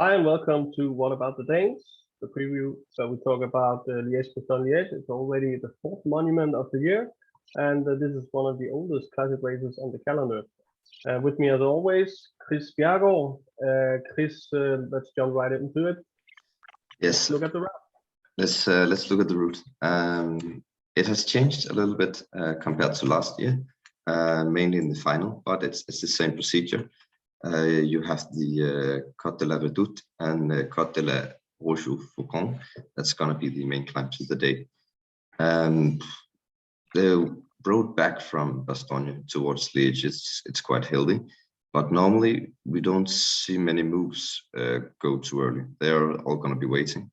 Hi and welcome to What About the Danes, the preview. So we talk about Liège, Bastogne, Liège. It's already the fourth monument of the year, and this is one of the oldest classic races on the calendar. With me as always, Chris Bjergård. Chris, let's jump right into it. Yes. Let's look at the route. Let's look at the route. It has changed a little bit compared to last year, mainly in the final, but it's the same procedure. You have the Côte de la Redoute and Côte de la Roche-au-Faucon. That's going to be the main climbs of the day. The road back from Bastogne towards Liège, it's quite hilly, but normally we don't see many moves go too early. They're all going to be waiting.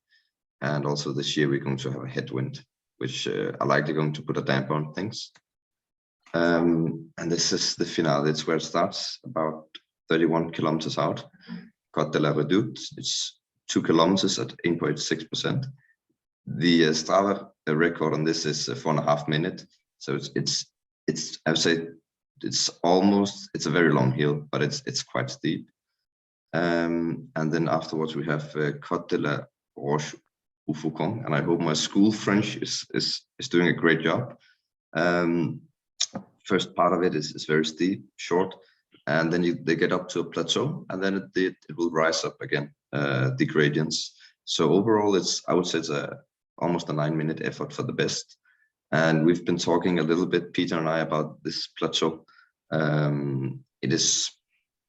And also this year we're going to have a headwind, which are likely going to put a damper on things. And this is the finale. It's where it starts, about 31 kilometers out. Côte de la Redoute, it's 2 kilometers at 8.6%. The Strava record on this is 4.5 minutes. So it's I would say it's a very long hill, but it's quite steep. And then afterwards we have Côte de la Roche-au-Faucon, and I hope my school French is doing a great job. First part of it is very steep, short, and then they get up to a plateau, and then it will rise up again, the gradients. So overall, I would say it's almost a 9-minute effort for the best. And we've been talking a little bit, Peter and I, about this plateau. It is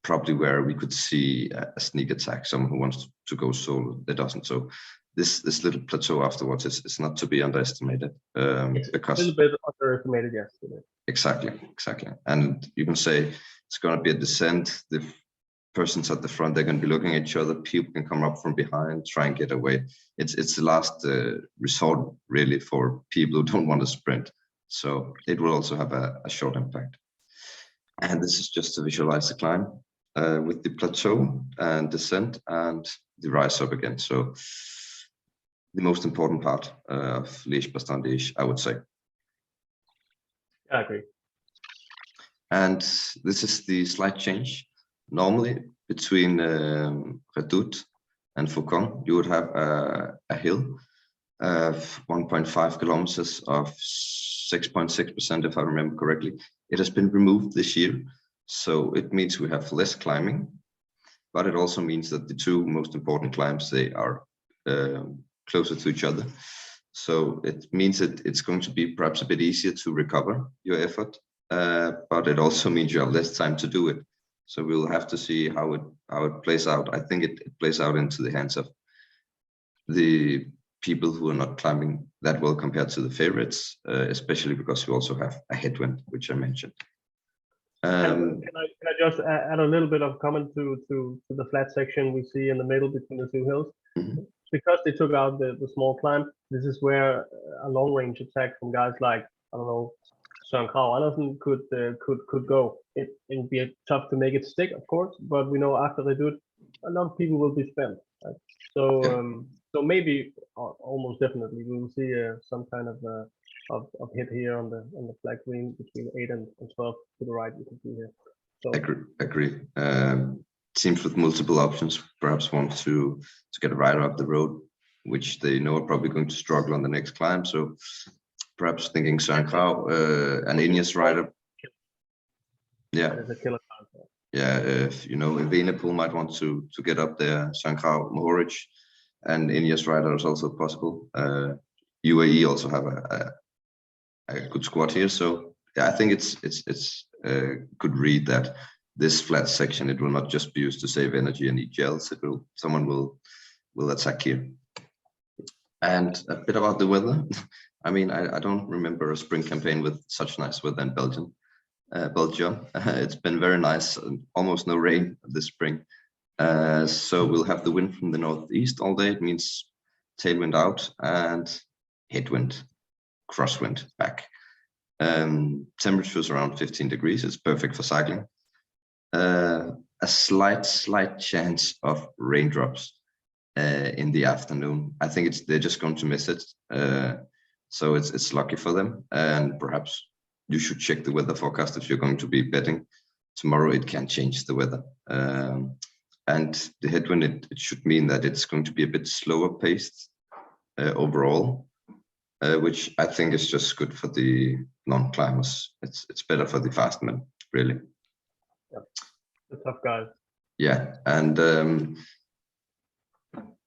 probably where we could see a sneak attack, someone who wants to go solo, that doesn't. So this little plateau afterwards is not to be underestimated. Because a little bit underestimated, yes. Exactly. And you can say it's going to be a descent. The persons at the front, they're going to be looking at each other. People can come up from behind, try and get away. It's the last resort, really, for people who don't want to sprint. So it will also have a short impact. And this is just to visualize the climb with the plateau and descent and the rise up again. So the most important part of Liège-Bastogne-Liège, I would say. I agree. And this is the slight change. Normally, between Redoute and Faucon, you would have a hill of 1.5 kilometers of 6.6%, if I remember correctly. It has been removed this year, so it means we have less climbing, but it also means that the two most important climbs, they are closer to each other. So it means that it's going to be perhaps a bit easier to recover your effort, but it also means you have less time to do it. So we'll have to see how it plays out. I think it plays out into the hands of the people who are not climbing that well compared to the favorites, especially because we also have a headwind, which I mentioned. Can I just add a little bit of comment to the flat section we see in the middle between the two hills? Mm-hmm. Because they took out the small climb, this is where a long range attack from guys like, I don't know, Søren Kragh Andersen could go. It would be tough to make it stick, of course, but we know after they do it, a lot of people will be spent. Right? So maybe almost definitely we will see some kind of hit here on the flag green between 8 and 12 to the right. You can see here. So agree. Teams with multiple options perhaps want to get a rider up the road, which they know are probably going to struggle on the next climb. So perhaps thinking Søren Kragh, an Ineos rider. Yeah. That is a killer concept. Yeah, if Evenepoel might want to get up there, Søren Kragh, Mohoric, and Ineos rider is also possible. UAE also have a good squad here. So yeah, I think it's could read that this flat section, it will not just be used to save energy and eat gels. Someone will attack here. And a bit about the weather. I mean, I don't remember a spring campaign with such nice weather in Belgium. It's been very nice, almost no rain this spring. So we'll have the wind from the northeast all day. It means tailwind out and headwind, crosswind back. Temperatures around 15 degrees. It's perfect for cycling. A slight chance of raindrops in the afternoon. I think they're just going to miss it. So it's lucky for them. And perhaps you should check the weather forecast if you're going to be betting tomorrow. It can change the weather. and the headwind, it should mean that it's going to be a bit slower paced overall, which I think is just good for the non-climbers. It's better for the fast men, really. Yeah, the tough guys. Yeah, and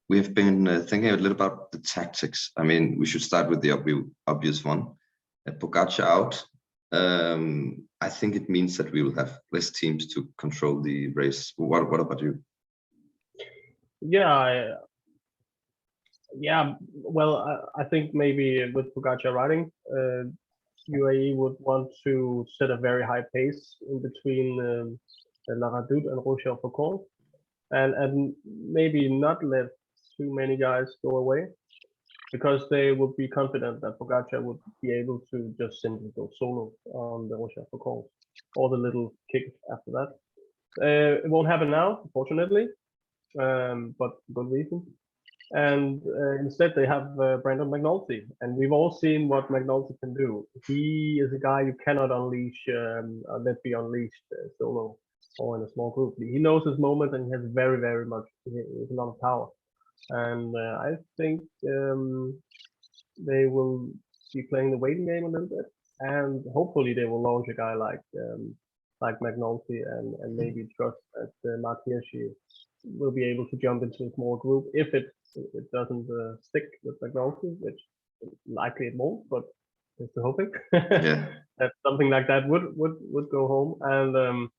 we have been thinking a little about the tactics. I mean, we should start with the obvious one. Pogacar out. I think it means that we will have less teams to control the race. What about you? Yeah, well, I think maybe with Pogacar riding, UAE would want to set a very high pace in between La Redoute and Rochefort, and maybe not let too many guys go away, because they would be confident that Pogacar would be able to just simply go solo on the Rochefort or the little kick after that. It won't happen now, unfortunately, but for good reason. And instead they have Brandon McNulty, and we've all seen what McNulty can do. He is a guy you cannot unleash, let be unleashed solo or in a small group. He knows his moment, and he has very, very much, he has a lot of power. And I think they will be playing the waiting game a little bit, and hopefully they will launch a guy like McNulty, and maybe trust that Mark Hirschi will be able to jump into a small group if it doesn't stick with McNulty, which likely it won't, but just hoping Yeah. that something like that would go home. And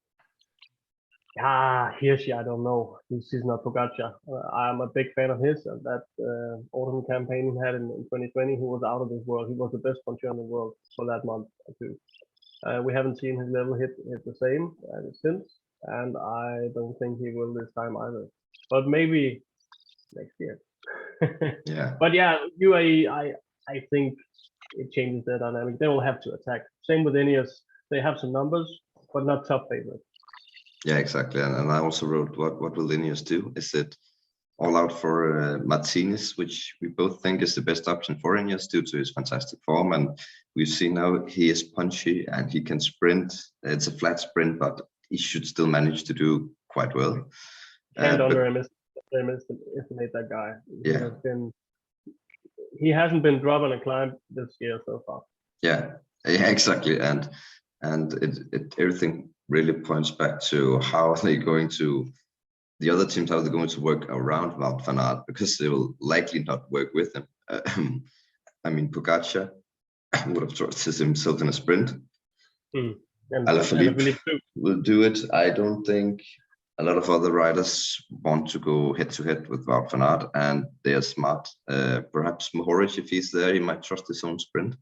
Hirschi, I don't know. He's not Pogacar. I'm a big fan of his, and that autumn campaign he had in 2020, he was out of this world. He was the best puncher in the world for that month or two. We haven't seen his level hit the same since, and I don't think he will this time either. But maybe next year. Yeah. But yeah, UAE, I think it changes their dynamic. They will have to attack. Same with Ineos. They have some numbers, but not top favorites. Yeah, exactly. And I also wrote, what will Ineos do? Is it all out for Martinez, which we both think is the best option for Ineos due to his fantastic form. And we've seen now he is punchy and he can sprint. It's a flat sprint, but he should still manage to do quite well. Can't underestimate that guy. Yeah. He hasn't been dropping a climb this year so far. Yeah, exactly. And everything really points back to how are they going to, the other teams, how they're going to work around Wout van Aert, because they will likely not work with him. I mean, Pogacar would have trusted himself in a sprint. And Alaphilippe will do it. I don't think a lot of other riders want to go head-to-head with Wout van Aert, and they are smart. Perhaps Mohoric, if he's there, he might trust his own sprint.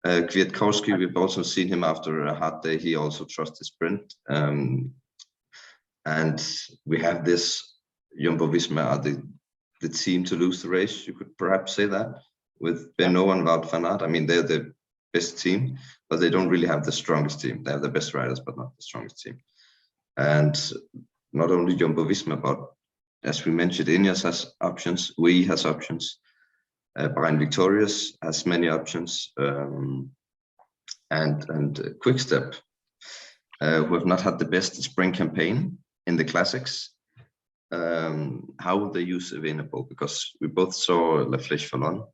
Kwiatkowski, we've also seen him after a hard day. He also trusts his sprint. And we have this Jumbo-Visma are the team to lose the race. You could perhaps say that with Benoit and Wout van Aert. I mean, they're the best team, but they don't really have the strongest team. They have the best riders, but not the strongest team. And not only Jumbo-Visma, but as we mentioned, Ineos has options. UAE has options. Bahrain Victorious has many options, and Quickstep, who have not had the best spring campaign in the classics. How will they use Evenepoel? Because we both saw La Flèche Wallonne,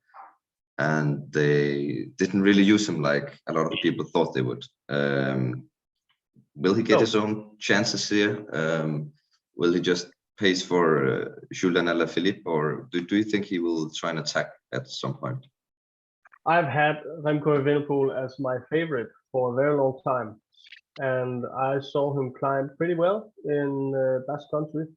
and they didn't really use him like a lot of people thought they would. Will he get his own chances here? Will he just pace for Julian Alaphilippe, or do you think he will try and attack at some point? I've had Remco Evenepoel as my favorite for a very long time, and I saw him climb pretty well in Basque Country.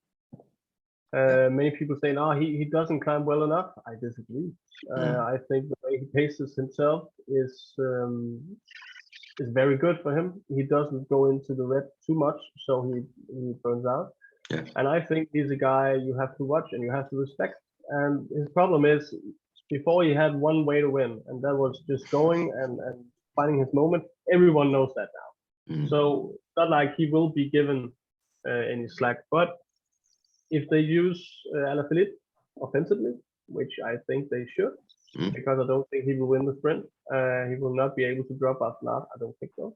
Many people say, no, he doesn't climb well enough. I disagree. I think the way he paces himself is very good for him. He doesn't go into the red too much, so he burns out. Yeah. And I think he's a guy you have to watch and you have to respect. And his problem is, before he had one way to win, and that was just going and finding his moment. Everyone knows that now. So it's not like he will be given any slack. But if they use Alaphilippe offensively, which I think they should, because I don't think he will win the sprint, he will not be able to drop off now. I don't think so.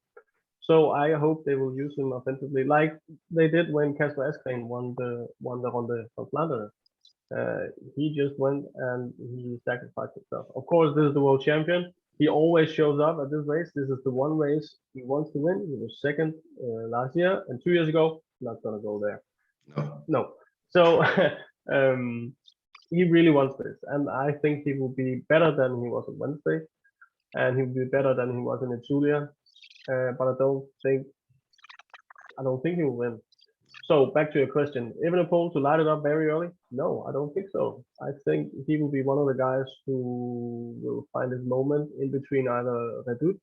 So I hope they will use him offensively, like they did when Kasper Asgreen won the Ronde van Vlaanderen. He just went and he sacrificed himself. Of course, this is the world champion. He always shows up at this race. This is the one race he wants to win. He was second last year, and 2 years ago, not gonna go there. No. So he really wants this, and I think he will be better than he was on Wednesday, and he will be better than he was in Etruria. But I don't think he will win. So back to your question, Evenepoel to light it up very early? No, I don't think so. I think he will be one of the guys who will find his moment in between either Redoute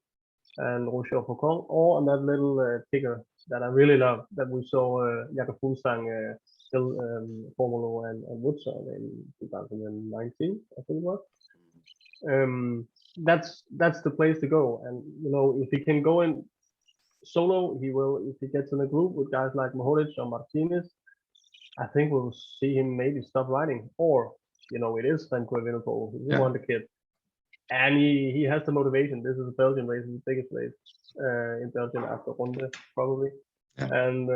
and Rochefort-Faucon, or on that little ticker that I really love that we saw Jakob Fuglsang still Formula and Woods on in 2019, I think it was. That's the place to go, and you know, if he can go in solo, he will. If he gets in a group with guys like Mohoric or Martinez, I think we'll see him maybe stop riding. Or, you know, it is Remco Evenepoel. He won the kid, and he has the motivation. This is a Belgian race, the biggest race in Belgium after Ronde, probably, and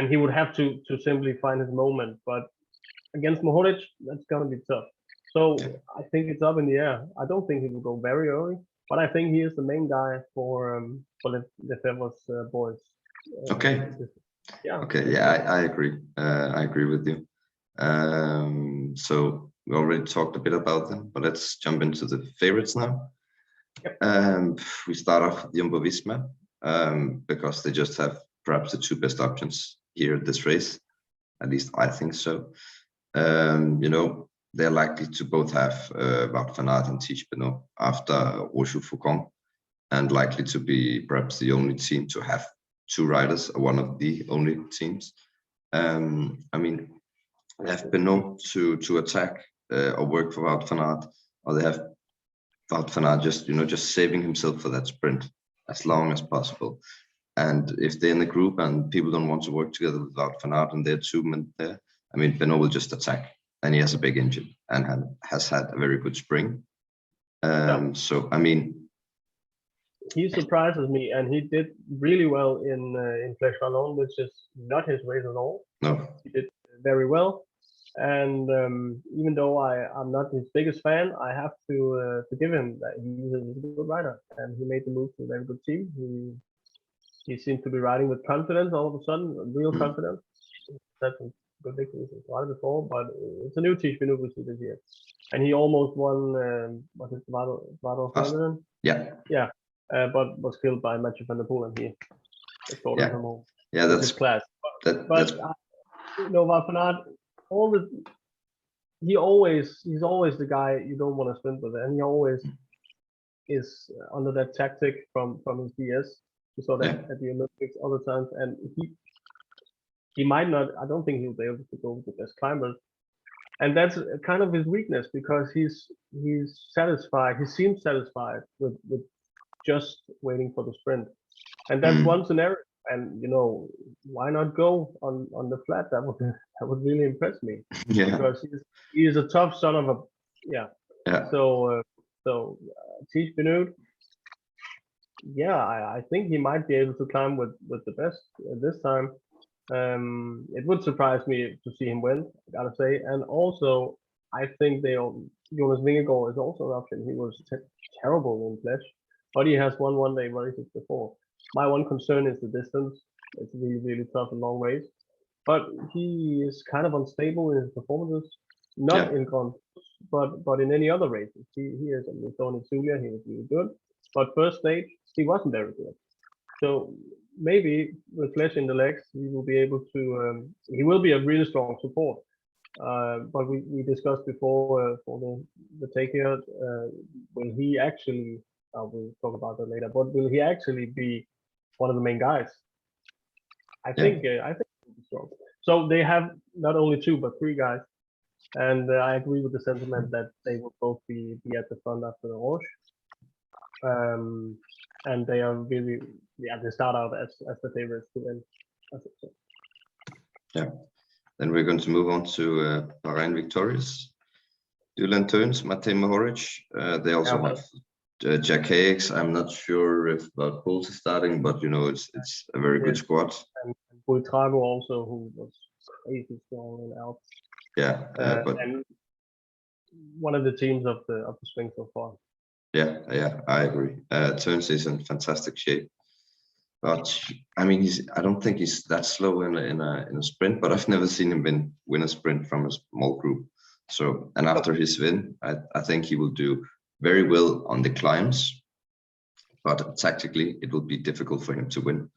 he would have to simply find his moment. But against Mohoric, that's gonna be tough. So I think it's up in the air. I don't think he will go very early, but I think he is the main guy for Lefebvre's boys. Okay. Okay. Yeah, I agree. I agree with you. So we already talked a bit about them, but let's jump into the favorites now. Yep. We start off with Jumbo-Visma because they just have perhaps the two best options here at this race. At least I think so. You know, they're likely to both have Wout van Aert and Tiesj Benoot after Rochefort-Faucon, and likely to be perhaps the only team to have two riders, or one of the only teams. I mean, they have Benoot to attack or work for Wout van Aert, or they have Wout van Aert just saving himself for that sprint as long as possible. And if they're in the group and people don't want to work together with Wout van Aert and they're two men there, I mean, Benoot will just attack. And he has a big engine and has had a very good spring. So I mean, he surprises me, and he did really well in Flèche Wallonne, which is not his race at all. No, he did very well, and even though I'm not his biggest fan, I have to give him that he's a good rider, and he made the move to a very good team. He seems to be riding with confidence all of a sudden, real confidence. That's good victories right before, but it's a new Tiesj Benoot we see this year, and he almost won. Was it Vado Flandern? Yeah. But was killed by Mathieu van der Poel, and he escorted him home. Yeah, that's class. That's you know, Wout van Aert, he's always the guy you don't want to sprint with, and he always is under that tactic from his DS. We saw that at the Olympics other times, and he might not. I don't think he'll be able to go with the best climbers, and that's kind of his weakness, because he's satisfied. He seems satisfied with just waiting for the sprint, and that's one scenario. And you know, why not go on the flat? That would really impress me. Because he is a tough son of a So Tiesj Benoot, I think he might be able to climb with the best this time. It would surprise me to see him win, I gotta say. And also, I think Jonas Vingegaard is also an option. He was terrible in Flèche, but he has won one-day races before. My one concern is the distance. It's really, really tough and long race, but he is kind of unstable in his performances. Not in Grand, but in any other races. He is. I mean, in Zulia, he was really good, but first stage he wasn't very good. So maybe with Flèche in the legs, he will be able to. He will be a really strong support. But we discussed before for the take here. Will he actually? We'll talk about that later. But will he actually be one of the main guys? I think he'll be strong. So they have not only two but three guys, and I agree with the sentiment that they will both be at the front after the Roche. And they are really, they start out as the favorites to win. Then we're going to move on to Bahrain victorious. Dylan Teuns, Matej Mohoric. They also have Jack Hicks, I'm not sure if about Puls is starting, but you know it's a very good Yes. squad. And Buitrago also, who was crazy strong in Alps. Yeah, but And one of the teams of the spring so far. yeah, I agree. Turns is in fantastic shape, but I mean I don't think he's that slow in a sprint, but I've never seen him win a sprint from a small group. So, and after his win, I think he will do very well on the climbs, but tactically it will be difficult for him to win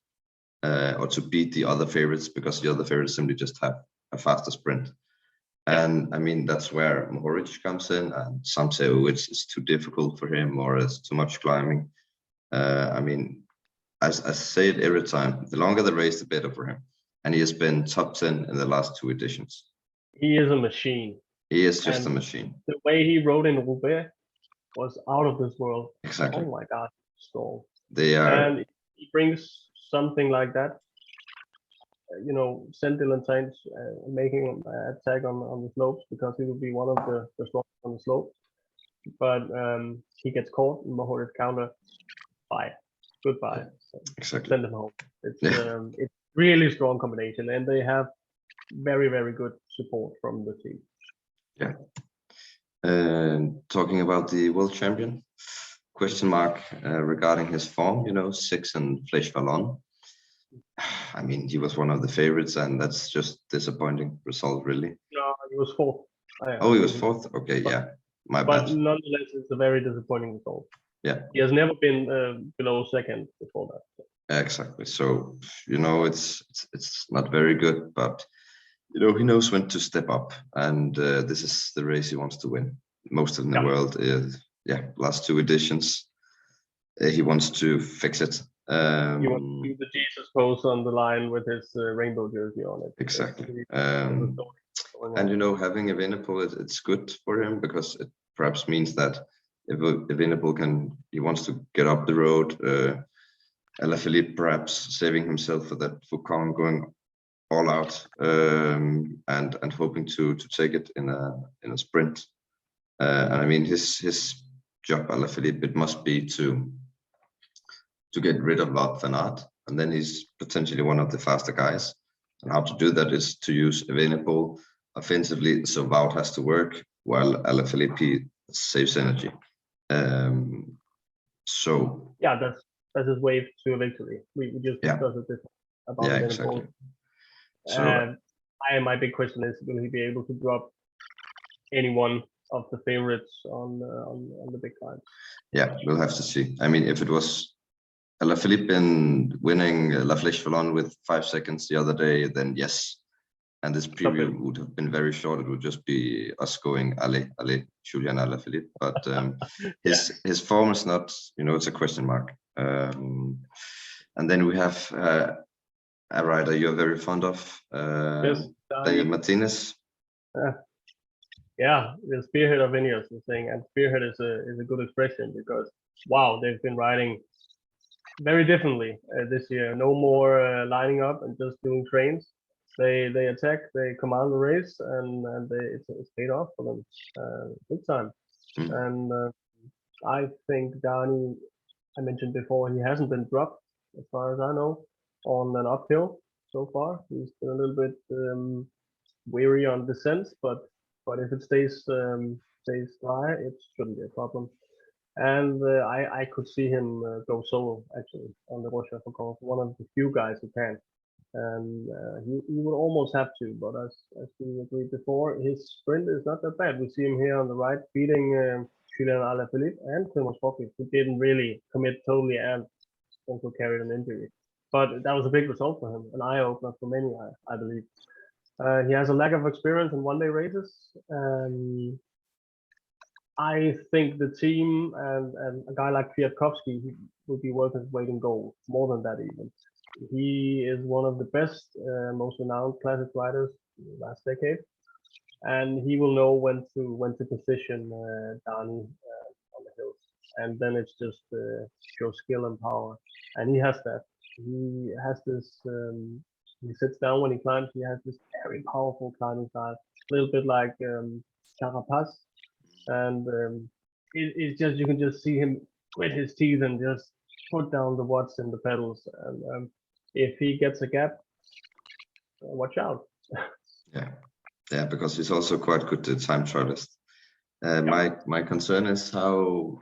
or to beat the other favorites, because the other favorites simply just have a faster sprint. And I mean, that's where Mohoric comes in, and some say, oh, it's too difficult for him, or it's too much climbing. I mean, as I say it every time, the longer the race, the better for him. And he has been top 10 in the last 2 editions. He is a machine. He is just And a machine. the way he rode in Roubaix was out of this world. Exactly. Oh my God, strong. They are. And he brings something like that. You know, Sendil and making an attack on the slopes, because he will be one of the strongest on the slopes. But he gets caught in Mohoric counter. Bye. Goodbye. Exactly. Send him home. It's really strong combination, and they have very, very good support from the team. Yeah. Talking about the world champion, question mark regarding his form, you know, 6 in Flèche Wallonne. I mean, he was one of the favorites, and that's just disappointing result, really. No, he was 4th. Oh, he was 4th? Okay, yeah, my bad. But nonetheless, it's a very disappointing result. Yeah. He has never been below 2nd before that. Exactly. So, you know, it's not very good, but you know, he knows when to step up, and this is the race he wants to win. Most in the world is, last 2 editions. He wants to fix it. He wants to do the Jesus pose on the line with his rainbow jersey on it. Exactly. And you know, having Evenepoel, it's good for him, because it perhaps means that if Evenepoel he wants to get up the road, Alaphilippe perhaps saving himself for that Foucault going all out, and hoping to take it in a sprint. And I mean, his job, Alaphilippe, it must be to get rid of Wout van Aert, and then he's potentially one of the faster guys. And how to do that is to use Evenepoel offensively, so Wout has to work while Alaphilippe saves energy. So yeah, that's his way to a victory. We just discussed it about Evenepoel. Exactly. So my big question is, will he be able to drop any one of the favorites on the big climb? Yeah, we'll have to see. I mean, if it was Alaphilippe winning La Flèche Wallonne with 5 seconds the other day, then yes. And this preview would have been very short. It would just be us going, allez, Julian Alaphilippe. But his form is not, you know, it's a question mark. And then we have a rider you're very fond of, Daniel Martinez. Yeah, the spearhead of Ineos is saying, and spearhead is a good expression, because wow, they've been riding very differently this year. No more lining up and just doing trains. They attack, they command the race, and it's paid off for them big time. And I think Dani, I mentioned before, he hasn't been dropped as far as I know on an uphill so far. He's been a little bit weary on descents, but if it stays dry, it shouldn't be a problem. And I could see him go solo actually on the Roche Foucault, one of the few guys who can. And he will almost have to, but as we agreed before, his sprint is not that bad. We see him here on the right beating Julian Alaphilippe and Clément Roglic, who didn't really commit totally and also carried an injury. But that was a big result for him, an eye-opener for many, I believe. He has a lack of experience in one-day races. I think the team and a guy like Kwiatkowski would be worth his weight in gold, more than that even. He is one of the best, most renowned classic riders in the last decade, and he will know when to position Dani on the hills, and then it's just pure skill and power, and he has that. He has this. He sits down when he climbs. He has this very powerful climbing style, a little bit like Carapaz, and it's just you can just see him grit his teeth and just put down the watts in the pedals. And if he gets a gap, watch out. Yeah, because he's also quite good to time trialist. My concern is how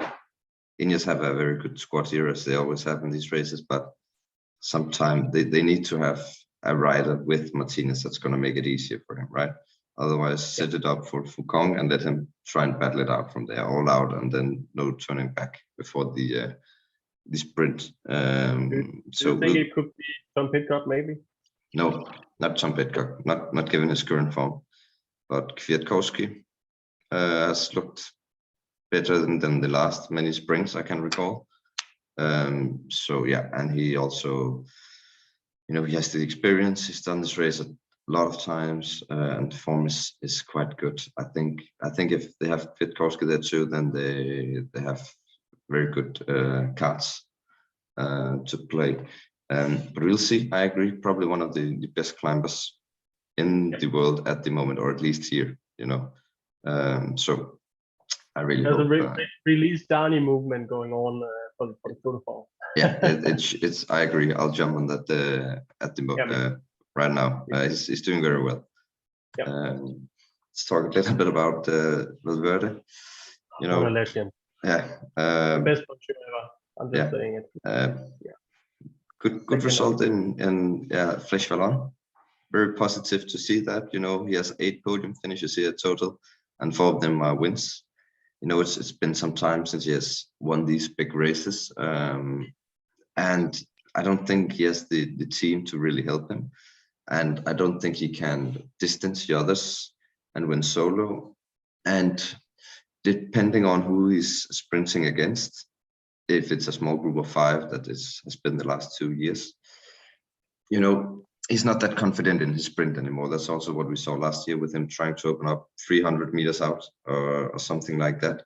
Ineos have a very good squad here, as they always have in these races, but sometimes they need to have a rider with Martinez that's going to make it easier for him, right? Otherwise, set it up for Fukong and let him try and battle it out from there, all out, and then no turning back before the sprint. Do you think it could be Tom Pidcock, maybe? No, not Tom Pidcock, not given his current form, but Kwiatkowski has looked better than the last many sprints I can recall. So yeah, and he also, he has the experience. He's done this race a lot of times, and the form is quite good. I think if they have Kwiatkowski there too, then they have very good cards to play. But we'll see. I agree. Probably one of the best climbers in the world at the moment, or at least here. So I really there's hope, a release Dani movement going on for the Tour de France. Yeah, it's. I agree. I'll jump on that at the moment right now. He's doing very well. Let's talk a little bit about Valverde. What a legend. Yeah. Best puncher ever. I'm just saying it. Good result in Flèche Wallonne. Very positive to see that. He has 8 podium finishes here total, and 4 of them are wins. It's been some time since he has won these big races, and I don't think he has the team to really help him, and I don't think he can distance the others and win solo. And depending on who he's sprinting against, if it's a small group of 5 that has been the last 2 years, he's not that confident in his sprint anymore. That's also what we saw last year with him trying to open up 300 meters out or something like that.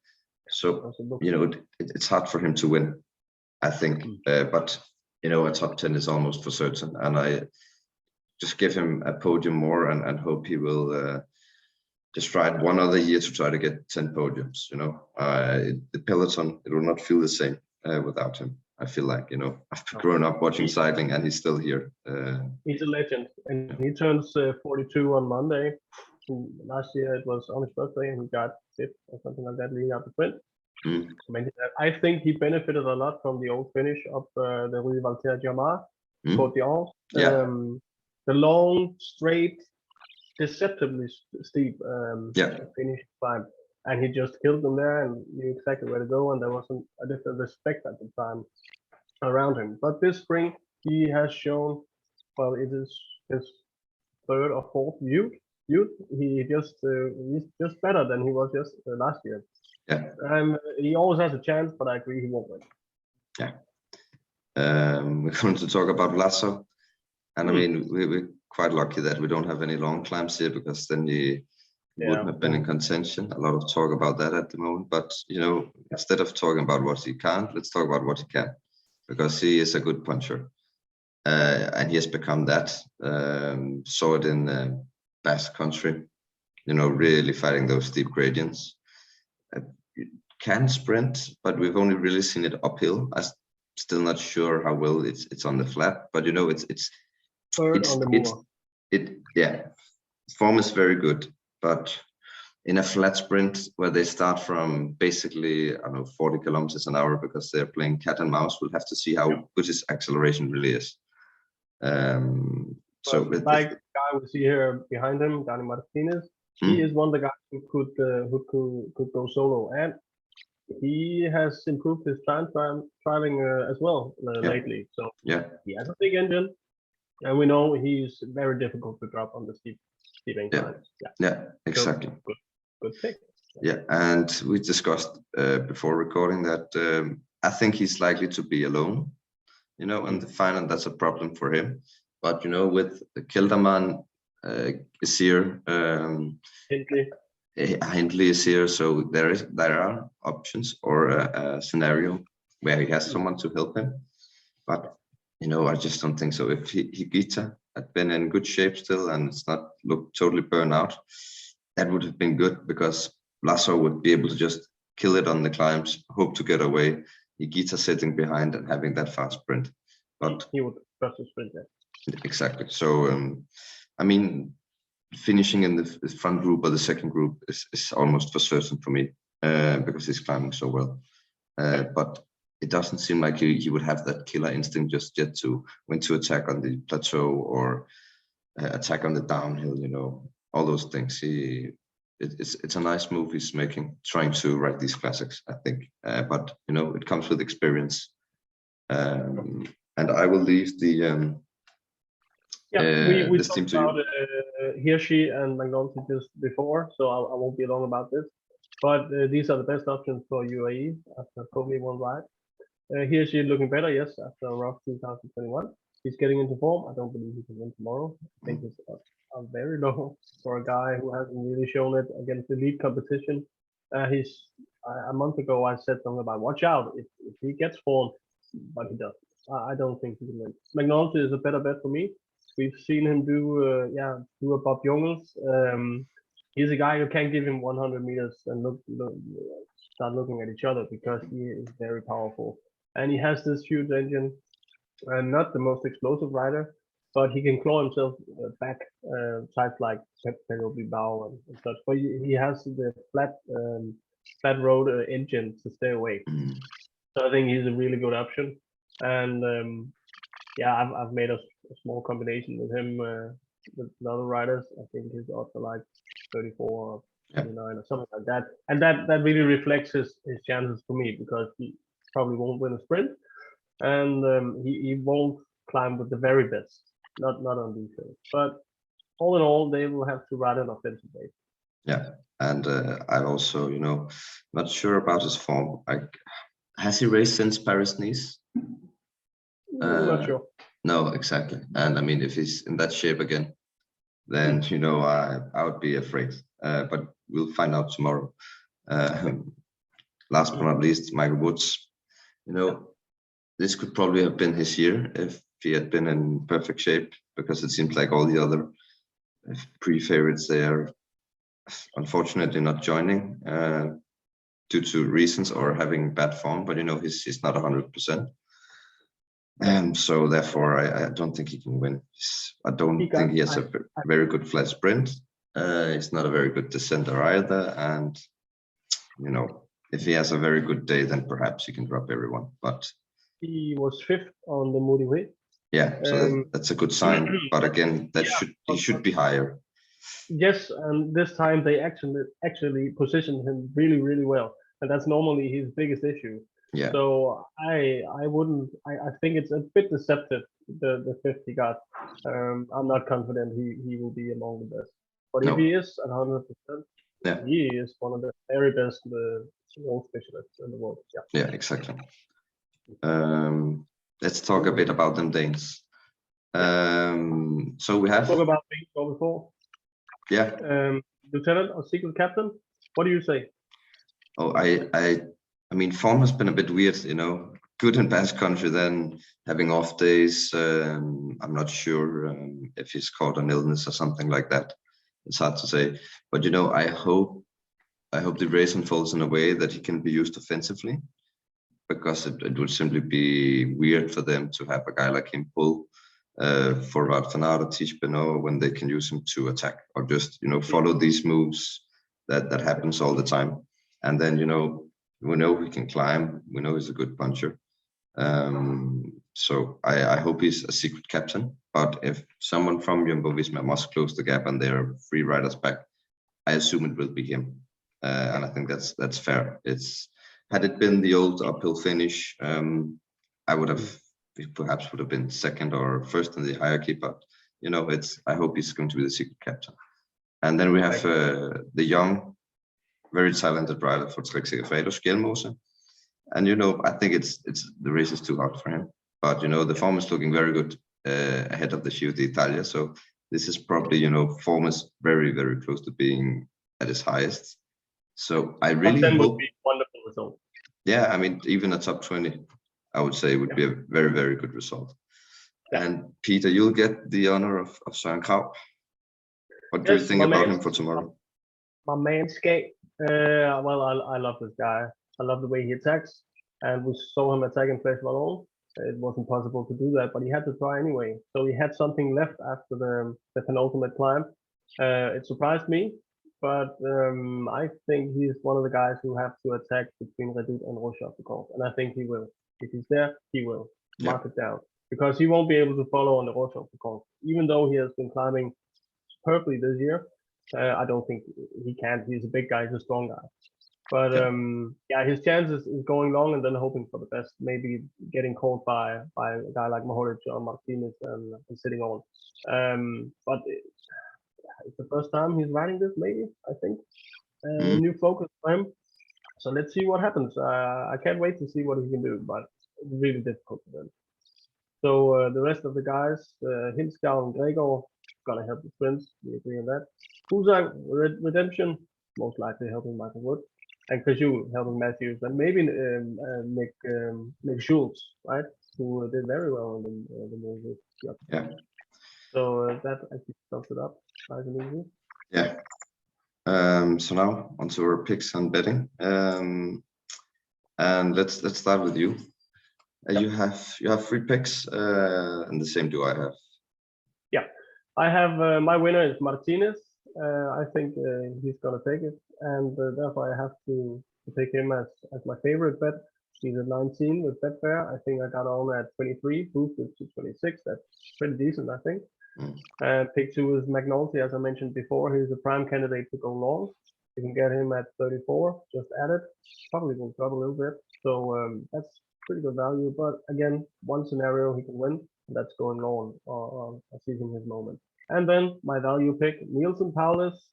So, it's hard for him to win, I think. But, a top 10 is almost for certain. And I just give him a podium more and hope he will just ride one other year to try to get 10 podiums. The peloton, it will not feel the same without him. I feel like, I've grown up watching cycling and he's still here. He's a legend, and he turns 42 on Monday. Last year it was on his birthday, and he got 5th or something like that, leading out the sprint. I think he benefited a lot from the old finish of the Rue Valterre-Germain, Côte d'Or. The long, straight, deceptively steep finish climb, and he just killed them there and knew exactly where to go, and there wasn't a different respect at the time around him. But this spring he has shown, well, it is his 3rd or 4th youth. He's just better than he was just last year. He always has a chance, but I agree he won't win. We're going to talk about Lasso, and I mean we're quite lucky that we don't have any long climbs here, because then you wouldn't have been in contention. A lot of talk about that at the moment, but instead of talking about what he can't, let's talk about what he can, because he is a good puncher, and he has become that. Saw it in Basque Country, really fighting those steep gradients. Can sprint, but we've only really seen it uphill. I'm still not sure how well it's on the flat, but it's form is very good, but in a flat sprint where they start from basically 40 kilometers an hour because they're playing cat and mouse, we'll have to see how good his acceleration really is. So the guy we see here behind him, Dani Martinez, he is one of the guys who could go solo, and he has improved his driving as well lately. So he has a big engine, and we know he's very difficult to drop on the steep inclines. Exactly. So, good pick. And we discussed before recording that I think he's likely to be alone, in the final. That's a problem for him. But with Kelderman is here, Hindley is here, so there are options or a scenario where he has someone to help him. But I just don't think so. If Higuita had been in good shape still and it's not looked totally burned out, that would have been good, because Lasso would be able to just kill it on the climbs, hope to get away. Higuita sitting behind and having that fast sprint. But he would trust the sprint. Yeah. Exactly. So I mean, finishing in the front group or the second group is almost for certain for me because he's climbing so well. But it doesn't seem like he would have that killer instinct just yet to when to attack on the plateau or attack on the downhill. You know, all those things. It's a nice move he's making, trying to ride these classics, I think. But you know, it comes with experience. And I will leave the we this team talked to about you. Hirschi and McNulty just before, so I won't be long about this. But these are the best options for UAE after Kobe won ride. Hirschi looking better, yes, after a rough 2021. He's getting into form. I don't believe he can win tomorrow. I think he's very low for a guy who hasn't really shown it against elite competition. He's a month ago I said something about watch out if he gets form, but he doesn't. I don't think he can win. McNulty is a better bet for me. We've seen him do a Bob Jungels. He's a guy who can't give him 100 meters and start looking at each other because he is very powerful. And he has this huge engine, and not the most explosive rider, but he can claw himself back, types like Pedro Bilbao and such. But he has the flat road engine to stay away. So I think he's a really good option. And yeah, I've made a small combination with him with other riders. I think his odds are like 34 or 29 or something like that. And that really reflects his chances for me because he probably won't win a sprint, and he won't climb with the very best, not on these shows. But all in all, they will have to ride an offensive base. Yeah, and I also, you know, not sure about his form. Has he raced since Paris-Nice? Not sure. No, exactly. And I mean, if he's in that shape again, then you know I would be afraid. But we'll find out tomorrow. Last but not least, Michael Woods. You know, this could probably have been his year if he had been in perfect shape, because it seems like all the other pre-favorites, they are unfortunately not joining due to reasons or having bad form. But you know, he's not 100%. And so therefore I don't think he can win. I don't think he has a very good flat sprint. He's not a very good descender either. And you know, if he has a very good day, then perhaps he can drop everyone. But he was 5th on the Moody. Yeah, so that's a good sign. But again, he should be higher. Yes, and this time they actually positioned him really, really well, and that's normally his biggest issue. Yeah. So I think it's a bit deceptive, the 5th he got. I'm not confident he will be among the best. But if he is at 100%, he is one of the very best road specialists in the world. Yeah. Yeah, exactly. Let's talk a bit about them Danes. So we have talk about Danes before. Yeah. Lieutenant or secret captain. What do you say? Oh, I mean, form has been a bit weird, you know, good in Basque Country, then having off days. I'm not sure if he's caught an illness or something like that. It's hard to say, but you know, I hope the race unfolds in a way that he can be used offensively, because it would simply be weird for them to have a guy like him pull for Wout van Aert or Tish Benoit when they can use him to attack or just, you know, follow these moves that happens all the time. And then, you know, we know he can climb. We know he's a good puncher. So I hope he's a secret captain. But if someone from Jumbo-Visma must close the gap and there are 3 riders back, I assume it will be him. And I think that's fair. Had it been the old uphill finish, I would have perhaps been 2nd or 1st in the hierarchy. But you know, I hope he's going to be the secret captain. And then we have the young, very talented rider for Trek Segafredo, Skjelmose. And you know, I think it's the race is too hard for him. But you know, the form is looking very good ahead of the Giro d'Italia. So this is probably, you know, form is very, very close to being at its highest. So I really hope. Would be a wonderful result. Yeah, I mean, even a top 20, I would say would be a very, very good result. Yeah. And Peter, you'll get the honor of Søren Kragh. What do you think about him for tomorrow? My man Skate. Well, I love this guy. I love the way he attacks. and we saw him attacking Flesh Valon. It wasn't possible to do that, but he had to try anyway. So he had something left after the penultimate climb. It surprised me, but I think he's one of the guys who have to attack between Redoute and Roche of the course, and I think he will. If he's there, he will mark it down, because he won't be able to follow on the Roche of the course, even though he has been climbing perfectly this year. I don't think he can. He's a big guy, he's a strong guy. But yeah, his chances is going long and then hoping for the best. Maybe getting caught by a guy like Mohoric or Martinez and sitting on. But it's the first time he's riding this, maybe, I think. New focus for him. So let's see what happens. I can't wait to see what he can do, but it's really difficult for them. So the rest of the guys, Hinskau and Gregor, gonna help the sprints. We agree on that. Huzang, Redemption, most likely helping Michael Wood. And Kajul helping Matthews, and maybe Nick Schultz, right? Who did very well in the movie. Yep. Yeah. So that actually sums it up. Nice and easy. Yeah. So now onto our picks and betting. And let's start with you. You have 3 picks, and the same do I have. Yeah, I have my winner is Martinez. I think he's gonna take it, and therefore I have to take him as my favorite bet. He's at 19 with Betfair. I think I got on at 23, boosted to 26. That's pretty decent, I think. Pick 2 is McNulty, as I mentioned before. He's a prime candidate to go long. You can get him at 34, just add it. Probably will drop a little bit. So that's pretty good value. But again, one scenario he can win, and that's going long or seizing his moment. And then my value pick, Nielsen Paulus,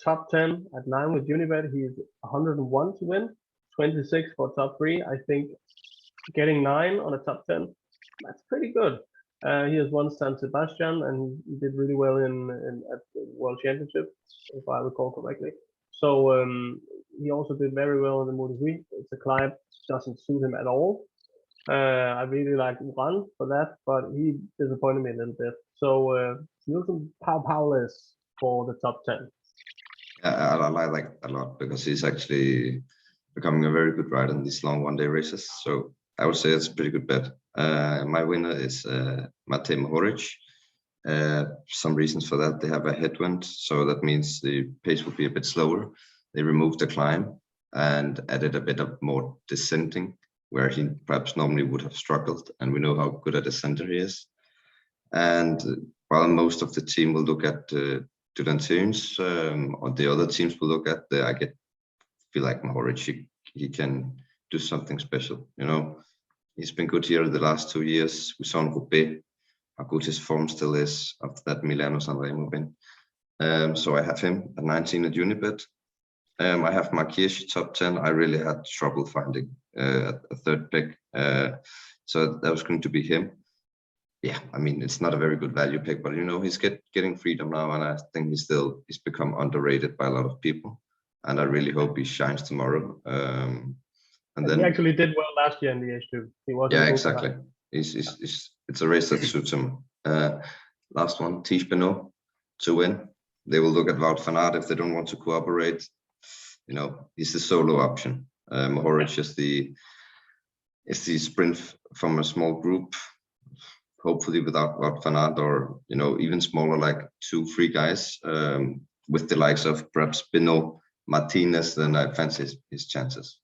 top 10 at 9 with Unibet. He's 101 to win, 26 for top 3. I think getting 9 on a top 10, that's pretty good. He has won San Sebastian, and he did really well at the World Championship, if I recall correctly. So he also did very well in the MotoGP. It's a climb, doesn't suit him at all. I really like Uran for that, but he disappointed me a little bit. So Nielsen Paulus for the top 10. Yeah, I like a lot, because he's actually becoming a very good rider in these long one-day races. So I would say it's a pretty good bet. My winner is Matej Mohoric. Some reasons for that: they have a headwind, so that means the pace will be a bit slower. They removed the climb and added a bit of more descending, where he perhaps normally would have struggled, and we know how good a descender he is. And while most of the team will look at Dutantins, or the other teams will look at feel like Mohoric, he can do something special. You know, he's been good here the last 2 years. We saw in Roubaix how good his form still is after that Milano-San Remo win. So I have him at 19 at Unibet. I have Markirch top 10. I really had trouble finding a third pick, so that was going to be him. Yeah, I mean, it's not a very good value pick, but you know, he's getting freedom now, and I think he's become underrated by a lot of people, and I really hope he shines tomorrow. And then he actually did well last year in the Liège too. He was. Yeah, exactly. It's a race that suits him. Last one, Tish Benoit to win. They will look at Wout van Aert if they don't want to cooperate. You know, he's the solo option. Mohoric is the sprint from a small group, hopefully without Wout van Aert, or you know, even smaller, like 2-3 guys, with the likes of perhaps Benoit, Martinez. Then I fancy his chances.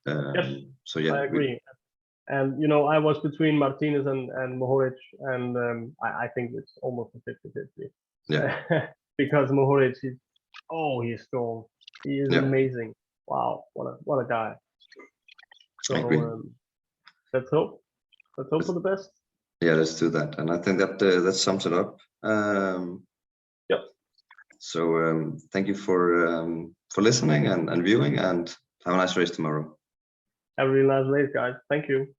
Yes, so yeah, I agree. And you know, I was between Martinez and Mohoric, and I think it's almost a 50-50. Yeah. Because Mohoric, he's strong. He is amazing. Wow, what a guy. So let's hope for the best. Yeah, let's do that. And I think that sums it up. Yep. So thank you for listening and viewing, and have a nice race tomorrow. Have a really nice race, guys. Thank you.